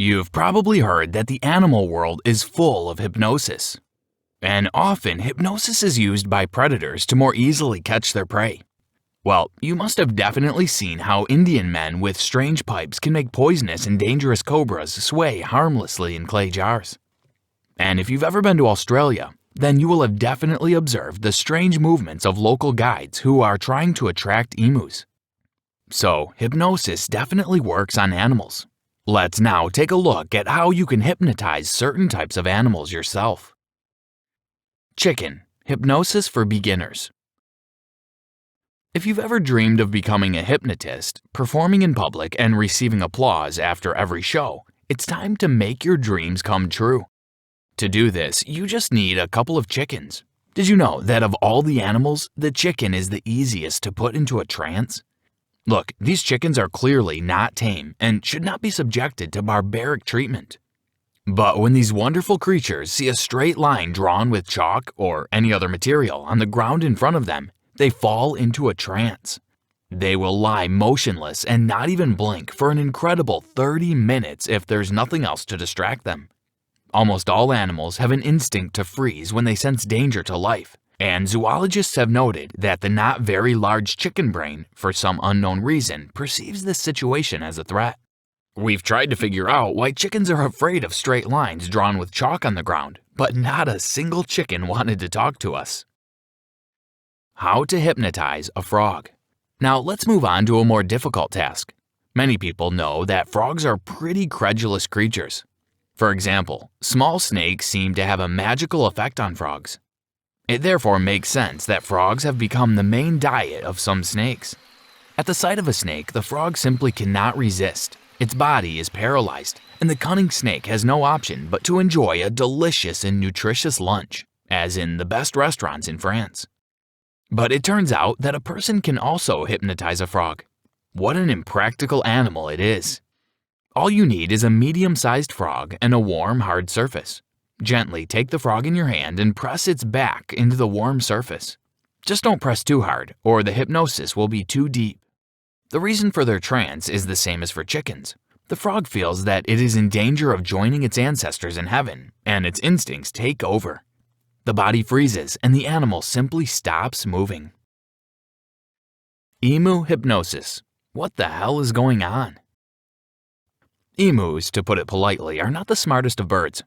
You've probably heard that the animal world is full of hypnosis. And often, hypnosis is used by predators to more easily catch their prey. Well, you must have definitely seen how Indian men with strange pipes can make poisonous and dangerous cobras sway harmlessly in clay jars. And if you've ever been to Australia, then you will have definitely observed the strange movements of local guides who are trying to attract emus. So, hypnosis definitely works on animals. Let's now take a look at how you can hypnotize certain types of animals yourself. Chicken, hypnosis for beginners. If you've ever dreamed of becoming a hypnotist, performing in public and receiving applause after every show, it's time to make your dreams come true. To do this, you just need a couple of chickens. Did you know that of all the animals, the chicken is the easiest to put into a trance? Look, these chickens are clearly not tame and should not be subjected to barbaric treatment. But when these wonderful creatures see a straight line drawn with chalk or any other material on the ground in front of them, they fall into a trance. They will lie motionless and not even blink for an incredible 30 minutes if there's nothing else to distract them. Almost all animals have an instinct to freeze when they sense danger to life, and zoologists have noted that the not very large chicken brain, for some unknown reason, perceives this situation as a threat. We've tried to figure out why chickens are afraid of straight lines drawn with chalk on the ground, but not a single chicken wanted to talk to us. How to hypnotize a frog. Now let's move on to a more difficult task. Many people know that frogs are pretty credulous creatures. For example, small snakes seem to have a magical effect on frogs. It therefore makes sense that frogs have become the main diet of some snakes. At the sight of a snake, the frog simply cannot resist. Its body is paralyzed, and the cunning snake has no option but to enjoy a delicious and nutritious lunch, as in the best restaurants in France. But it turns out that a person can also hypnotize a frog. What an impractical animal it is. All you need is a medium-sized frog and a warm, hard surface. Gently take the frog in your hand and press its back into the warm surface. Just don't press too hard, or the hypnosis will be too deep. The reason for their trance is the same as for chickens. The frog feels that it is in danger of joining its ancestors in heaven, and its instincts take over. The body freezes, and the animal simply stops moving. Emu Hypnosis. What the hell is going on? Emus, to put it politely, are not the smartest of birds.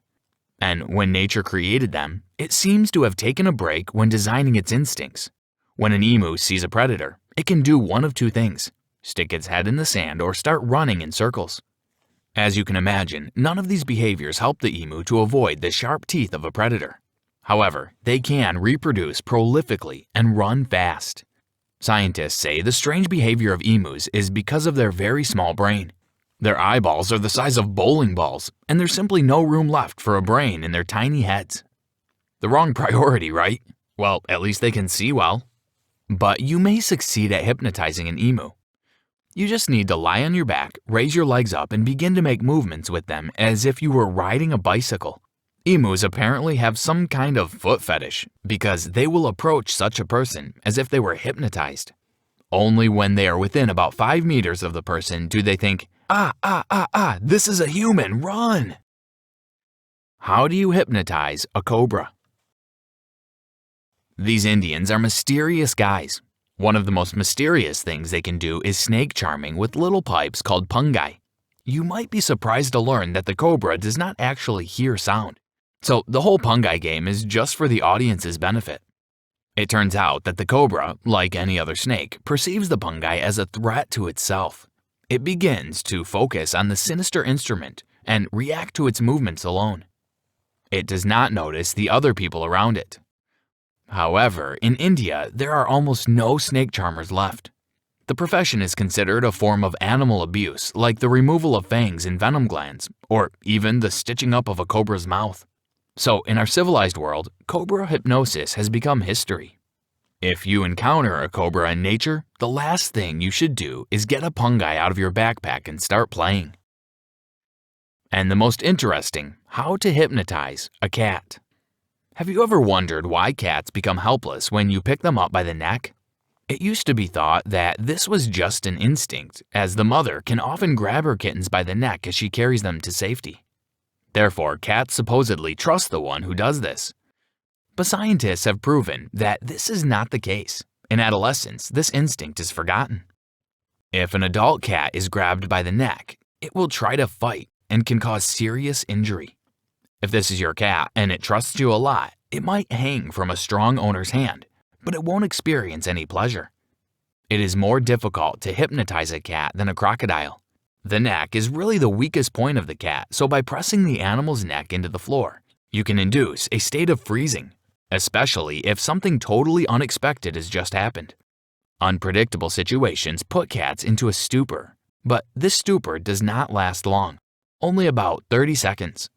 And when nature created them, it seems to have taken a break when designing its instincts. When an emu sees a predator, it can do one of two things: stick its head in the sand or start running in circles. As you can imagine, none of these behaviors help the emu to avoid the sharp teeth of a predator. However, they can reproduce prolifically and run fast. Scientists say the strange behavior of emus is because of their very small brain. Their eyeballs are the size of bowling balls, and there's simply no room left for a brain in their tiny heads. The wrong priority, right? Well, at least they can see well. But you may succeed at hypnotizing an emu. You just need to lie on your back, raise your legs up, and begin to make movements with them as if you were riding a bicycle. Emus apparently have some kind of foot fetish because they will approach such a person as if they were hypnotized. Only when they are within about 5 meters of the person do they think, this is a human, run! How do you hypnotize a cobra? These Indians are mysterious guys. One of the most mysterious things they can do is snake charming with little pipes called punga. You might be surprised to learn that the cobra does not actually hear sound. So the whole punga game is just for the audience's benefit. It turns out that the cobra, like any other snake, perceives the punga as a threat to itself. It begins to focus on the sinister instrument and react to its movements alone. It does not notice the other people around it. However, in India, there are almost no snake charmers left. The profession is considered a form of animal abuse, like the removal of fangs and venom glands, or even the stitching up of a cobra's mouth. So, in our civilized world, cobra hypnosis has become history. If you encounter a cobra in nature, the last thing you should do is get a punga out of your backpack and start playing. And the most interesting, how to hypnotize a cat. Have you ever wondered why cats become helpless when you pick them up by the neck? It used to be thought that this was just an instinct, as the mother can often grab her kittens by the neck as she carries them to safety. Therefore, cats supposedly trust the one who does this. But scientists have proven that this is not the case. In adolescence, this instinct is forgotten. If an adult cat is grabbed by the neck, it will try to fight and can cause serious injury. If this is your cat and it trusts you a lot, it might hang from a strong owner's hand, but it won't experience any pleasure. It is more difficult to hypnotize a cat than a crocodile. The neck is really the weakest point of the cat, so by pressing the animal's neck into the floor, you can induce a state of freezing, especially if something totally unexpected has just happened. Unpredictable situations put cats into a stupor, but this stupor does not last long, only about 30 seconds.